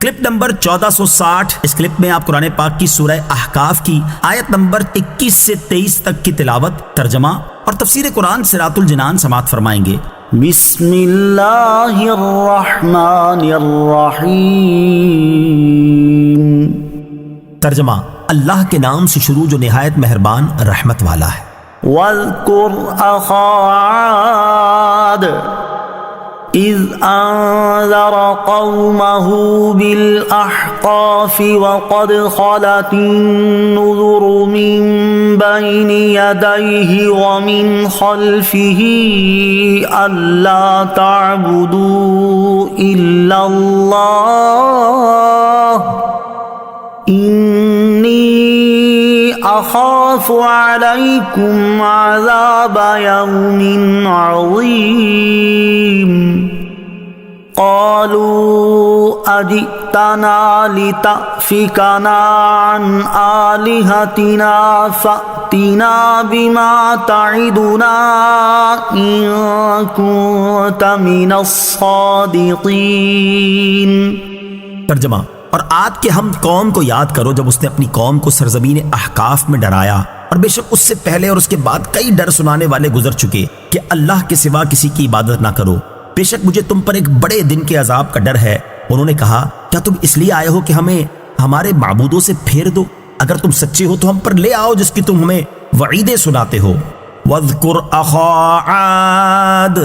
Clip number 1460۔ اس clip میں آپ قرآن پاک کی سورہ احقاف کی آیت نمبر 21 سے 23 تک کی تلاوت، ترجمہ اور تفسیر قرآن صراط الجنان سماعت فرمائیں گے۔ بسم اللہ الرحمن الرحیم۔ ترجمہ، اللہ کے نام سے شروع جو نہایت مہربان رحمت والا ہے۔ وَاذْكُرْ أَخَا عَادٍ إِذْ أَنذَرَ قَوْمَهُ بِالْأَحْقَافِ وَقَدْ خَلَتِ النُّذُرُ مِنْ بَيْنِ يَدَيْهِ وَمِنْ خَلْفِهِ أَلَّا تَعْبُدُوا إِلَّا اللَّهَ إِنِّي أَخَافُ عَلَيْكُمْ عَذَابَ يَوْمٍ عَظِيمٍ قَالُوا أَجِئْتَنَا لِتَأْفِكَنَا عَنْ آلِهَتِنَا فَأْتِنَا بِمَا تَعِدُنَا إِن كُنتَ مِنَ الصَّادِقِينَ۔ ترجمہ، اور عاد کے ہم قوم کو یاد کرو جب اس نے اپنی قوم کو سرزمین احقاف میں ڈرایا، اور بے شک اس سے پہلے اور اس کے بعد کئی ڈر سنانے والے گزر چکے کہ اللہ کے سوا کسی کی عبادت نہ کرو، بے شک مجھے تم پر ایک بڑے دن کے عذاب کا ڈر ہے۔ انہوں نے کہا، کیا تم اس لیے آئے ہو کہ ہمیں ہمارے معبودوں سے پھیر دو؟ اگر تم سچے ہو تو ہم پر لے آؤ جس کی تم ہمیں وعیدیں سناتے ہو۔ وَاذْكُرْ أَخَا عَادٍ،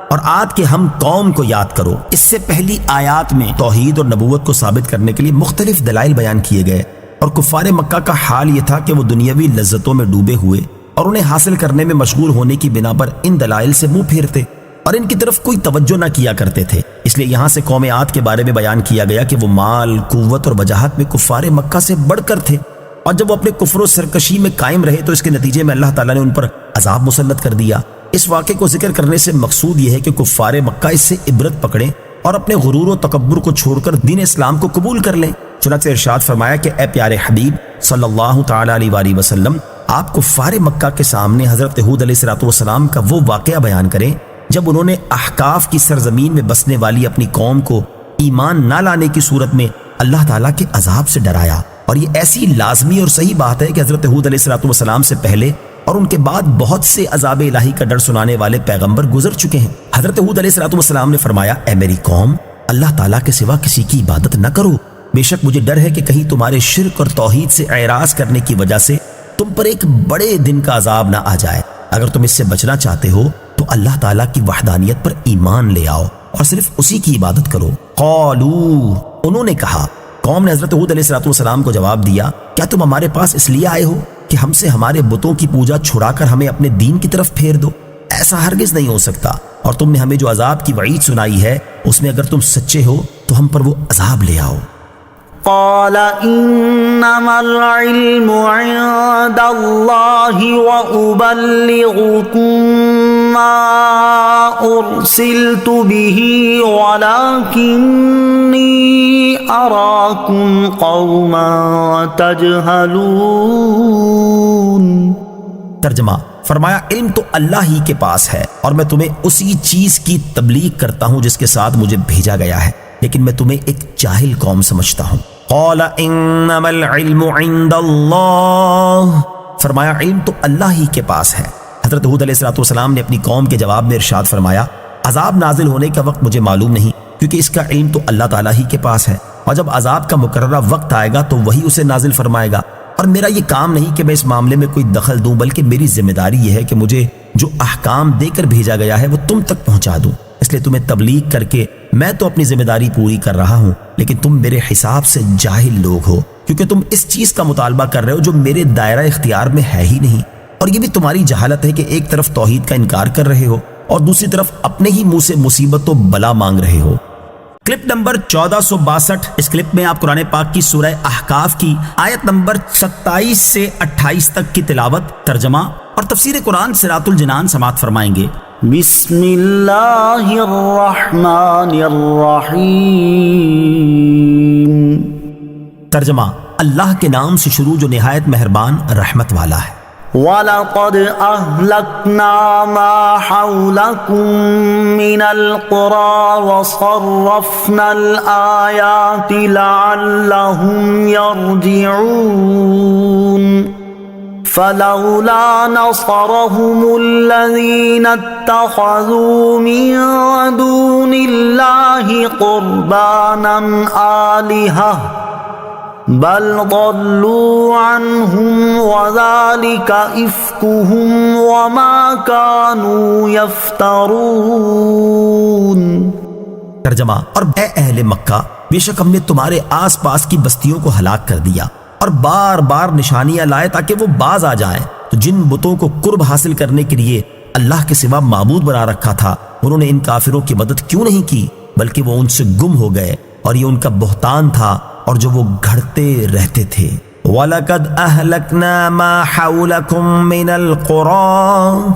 اور عاد کے ہم قوم کو یاد کرو۔ اس سے پہلی آیات میں توحید اور نبوت کو ثابت کرنے کے لیے مختلف دلائل بیان کیے گئے، اور کفار مکہ کا حال یہ تھا کہ وہ دنیاوی لذتوں میں ڈوبے ہوئے اور انہیں حاصل کرنے میں مشغول ہونے کی بنا پر ان دلائل سے منہ پھیرتے اور ان کی طرف کوئی توجہ نہ کیا کرتے تھے۔ اس لیے یہاں سے قوم عاد کے بارے میں بیان کیا گیا کہ وہ مال، قوت اور وجاہت میں کفار مکہ سے بڑھ کر تھے، اور جب وہ اپنے کفر و سرکشی میں قائم رہے تو اس کے نتیجے میں اللہ تعالیٰ نے ان پر عذاب مسلط کر دیا۔ اس واقعے کو ذکر کرنے سے مقصود یہ ہے کہ کفار مکہ اس سے عبرت پکڑیں اور اپنے غرور و تکبر کو چھوڑ کر دین اسلام کو قبول کر لیں۔ چنانچہ ارشاد فرمایا کہ اے پیارے حبیب صلی اللہ تعالی علیہ وآلہ وسلم، آپ کفار مکہ کے سامنے حضرت ہود علیہ السلام کا وہ واقعہ بیان کریں جب انہوں نے احقاف کی سرزمین میں بسنے والی اپنی قوم کو ایمان نہ لانے کی صورت میں اللہ تعالیٰ کے عذاب سے ڈرایا۔ اور یہ ایسی لازمی اور صحیح بات ہے کہ حضرت ہود علیہ السلام سے پہلے اور ان کے بعد بہت سے عذاب الہی کا ڈر سنانے والے پیغمبر گزر چکے ہیں۔ حضرت ہود علیہ السلام نے فرمایا، اے میری قوم، اللہ تعالیٰ کے سوا کسی کی عبادت نہ کرو، بے شک مجھے ڈر ہے کہ کہیں تمہارے شرک اور توحید سے اعراض کرنے کی وجہ سے تم پر ایک بڑے دن کا عذاب نہ آ جائے۔ اگر تم اس سے بچنا چاہتے ہو تو اللہ تعالیٰ کی وحدانیت پر ایمان لے آؤ اور صرف اسی کی عبادت کرو۔ قالوا، انہوں نے کہا، قوم نے حضرت ہود علیہ السلام کو جواب دیا، کیا تم ہمارے پاس اس لیے آئے ہو کہ ہم سے ہمارے بتوں کی پوجا چھڑا کر ہمیں اپنے دین کی طرف پھیر دو؟ ایسا ہرگز نہیں ہو سکتا، اور تم نے ہمیں جو عذاب کی وعید سنائی ہے اس میں اگر تم سچے ہو تو ہم پر وہ عذاب لے آؤ۔ قال انما العلم عند اللہ وابلغکم ما ارسلت به ولکنی اراکم قوما تجہلون۔ ترجمہ، فرمایا علم تو اللہ ہی کے پاس ہے اور میں تمہیں اسی چیز کی تبلیغ کرتا ہوں جس کے ساتھ مجھے بھیجا گیا ہے، لیکن میں تمہیں ایک جاہل قوم سمجھتا ہوں۔ قال انما العلم عند اللہ، فرمایا علم تو اللہ ہی کے پاس ہے۔ حضرت ہود علیہ السلام نے اپنی قوم کے جواب میں ارشاد فرمایا، عذاب نازل ہونے کا وقت مجھے معلوم نہیں، کیونکہ اس کا علم تو اللہ تعالیٰ ہی کے پاس ہے، اور جب عذاب کا مقررہ وقت آئے گا تو وہی اسے نازل فرمائے گا، اور میرا یہ کام نہیں کہ میں اس معاملے میں کوئی دخل دوں، بلکہ میری ذمہ داری یہ ہے کہ مجھے جو احکام دے کر بھیجا گیا ہے وہ تم تک پہنچا دوں۔ اس لیے تمہیں تبلیغ کر کے میں تو اپنی ذمہ داری پوری کر رہا ہوں، لیکن تم میرے حساب سے جاہل لوگ ہو، کیونکہ تم اس چیز کا مطالبہ کر رہے ہو جو میرے دائرہ اختیار میں ہے ہی نہیں، اور یہ بھی تمہاری جہالت ہے کہ ایک طرف توحید کا انکار کر رہے ہو اور دوسری طرف اپنے ہی منہ سے مصیبت و بلا مانگ رہے ہو۔ Clip number 1462۔ اس کلپ میں آپ قرآن پاک کی سورہ احقاف کی آیت نمبر 27 سے 28 تک کی تلاوت، ترجمہ اور تفسیر قرآن صراط الجنان سماعت فرمائیں گے۔ بسم اللہ الرحمن الرحیم۔ ترجمہ، اللہ کے نام سے شروع جو نہایت مہربان رحمت والا ہے۔ وَلَقَدْ أَهْلَكْنَا مَا حَوْلَكُمْ مِنَ الْقُرَى وَصَرَّفْنَا الْآيَاتِ لَعَلَّهُمْ يَرْجِعُونَ فَلَوْلَا نَصَرَهُمُ الَّذِينَ اتَّخَذُوا مِن دُونِ اللَّهِ قُرْبَانًا آلِهَةً بل ضلوا عنهم وذلك إفكهم وما كانوا يفترون۔ ترجمہ: اور اے اہل مکہ، بے شک ہم نے تمہارے آس پاس کی بستیوں کو ہلاک کر دیا اور بار بار نشانیاں لائے تاکہ وہ باز آ جائیں۔ تو جن بتوں کو قرب حاصل کرنے کے لیے اللہ کے سوا معبود بنا رکھا تھا، انہوں نے ان کافروں کی مدد کیوں نہیں کی، بلکہ وہ ان سے گم ہو گئے، اور یہ ان کا بہتان تھا اور جو وہ گھڑتے رہتے تھے۔ وَلَقَدْ أَهْلَكْنَا مَا حَوْلَكُمْ مِنَ الْقُرَىٰ،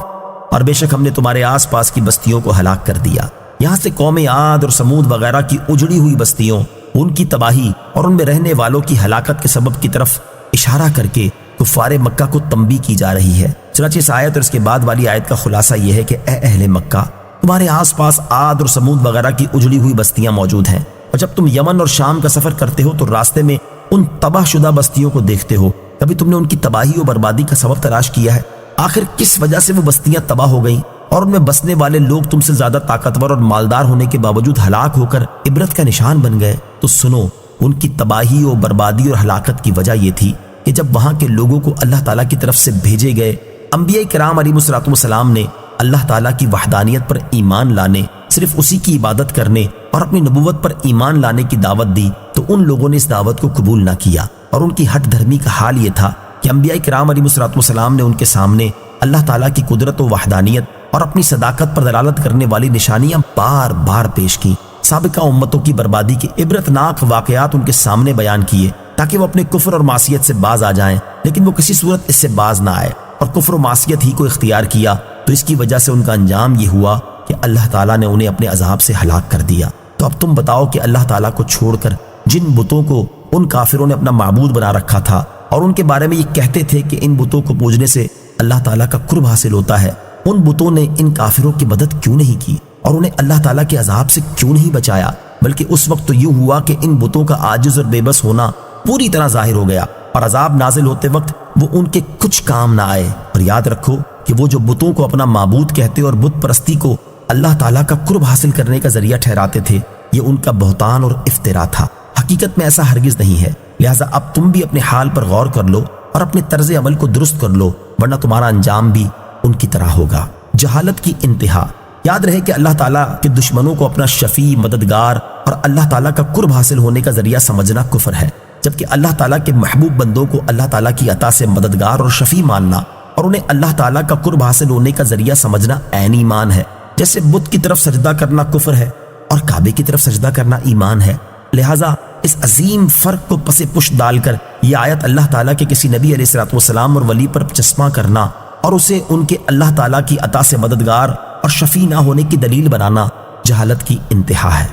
اور بے شک ہم نے تمہارے آس پاس کی بستیوں کو ہلاک کر دیا۔ یہاں سے قوم عاد اور سمود وغیرہ کی اجڑی ہوئی بستیوں، ان کی تباہی اور ان میں رہنے والوں کی ہلاکت کے سبب کی طرف اشارہ کر کے کفار مکہ کو تنبیہ کی جا رہی ہے۔ چنانچہ اس آیت اور اس کے بعد والی آیت کا خلاصہ یہ ہے کہ اے اہل مکہ، تمہارے آس پاس عاد اور سمود وغیرہ کی اجڑی ہوئی بستیاں موجود ہیں، اور جب تم یمن اور شام کا سفر کرتے ہو تو راستے میں ان تباہ شدہ بستیوں کو دیکھتے ہو۔ کبھی تم نے ان کی تباہی و بربادی کا سبب تلاش کیا ہے؟ آخر کس وجہ سے وہ بستیاں تباہ ہو گئیں اور ان میں بسنے والے لوگ تم سے زیادہ طاقتور اور مالدار ہونے کے باوجود ہلاک ہو کر عبرت کا نشان بن گئے؟ تو سنو، ان کی تباہی و بربادی اور ہلاکت کی وجہ یہ تھی کہ جب وہاں کے لوگوں کو اللہ تعالیٰ کی طرف سے بھیجے گئے انبیاء کرام علیہ السلام نے اللہ تعالیٰ کی وحدانیت پر ایمان لانے، صرف اسی کی عبادت کرنے اور اپنی نبوت پر ایمان لانے کی دعوت دی، تو ان لوگوں نے اس دعوت کو قبول نہ کیا، اور ان کی ہٹ دھرمی کا حال یہ تھا کہ انبیاء کرام علیہ السلام نے ان کے سامنے اللہ تعالیٰ کی قدرت و وحدانیت اور اپنی صداقت پر دلالت کرنے والی نشانیاں بار بار پیش کی۔ سابقہ امتوں کی بربادی کے عبرتناک واقعات ان کے سامنے بیان کیے تاکہ وہ اپنے کفر اور معصیت سے باز آ جائیں، لیکن وہ کسی صورت اس سے باز نہ آئے اور کفر و معصیت ہی کو اختیار کیا، تو اس کی وجہ سے ان کا انجام یہ ہوا کہ اللہ تعالیٰ نے انہیں اپنے عذاب سے ہلاک کر دیا۔ تو اب تم بتاؤ کہ اللہ تعالیٰ کو چھوڑ کر جن بتوں کو ان کافروں نے اپنا معبود بنا رکھا تھا اور ان کے بارے میں یہ کہتے تھے کہ ان بتوں کو پوجنے سے اللہ تعالیٰ کا قرب حاصل ہوتا ہے، ان بتوں نے ان کافروں کی مدد کیوں نہیں کی اور انہیں اللہ تعالیٰ کے عذاب سے کیوں نہیں بچایا؟ بلکہ اس وقت تو یوں ہوا کہ ان بتوں کا عاجز اور بے بس ہونا پوری طرح ظاہر ہو گیا اور عذاب نازل ہوتے وقت وہ ان کے کچھ کام نہ آئے۔ اور یاد رکھو کہ وہ جو بتوں کو اپنا معبود کہتے اور بت پرستی کو اللہ تعالیٰ کا قرب حاصل کرنے کا ذریعہ ٹھہراتے تھے، یہ ان کا بہتان اور افترا تھا۔ حقیقت میں ایسا ہرگز نہیں ہے، لہٰذا اب تم بھی اپنے حال پر غور کر لو اور اپنے طرز عمل کو درست کر لو، ورنہ تمہارا انجام بھی ان کی طرح ہوگا۔ جہالت کی انتہا۔ یاد رہے کہ اللہ تعالیٰ کے دشمنوں کو اپنا شفیع، مددگار اور اللہ تعالیٰ کا قرب حاصل ہونے کا ذریعہ سمجھنا کفر ہے، جبکہ اللہ تعالیٰ کے محبوب بندوں کو اللہ تعالیٰ کی عطا سے مددگار اور شفیع ماننا اور انہیں اللہ تعالیٰ کا قرب حاصل ہونے کا ذریعہ سمجھنا عین ایمان ہے۔ جیسے بت کی طرف سجدہ کرنا کفر ہے اور کعبے کی طرف سجدہ کرنا ایمان ہے۔ لہٰذا اس عظیم فرق کو پس پش ڈال کر یہ آیت اللہ تعالیٰ کے کسی نبی علیہ السلام اور ولی پر چشمہ کرنا اور اسے ان کے اللہ تعالیٰ کی عطا سے مددگار اور شفیع نہ ہونے کی دلیل بنانا جہالت کی انتہا ہے۔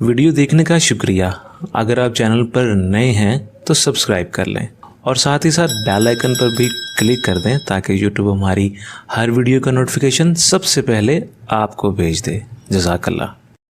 ویڈیو دیکھنے کا شکریہ۔ اگر آپ چینل پر نئے ہیں تو سبسکرائب کر لیں اور ساتھ ہی ساتھ بیل آئیکن پر بھی کلک کر دیں تاکہ یوٹیوب ہماری ہر ویڈیو کا نوٹیفیکیشن سب سے پہلے آپ کو بھیج دے۔ جزاک اللہ۔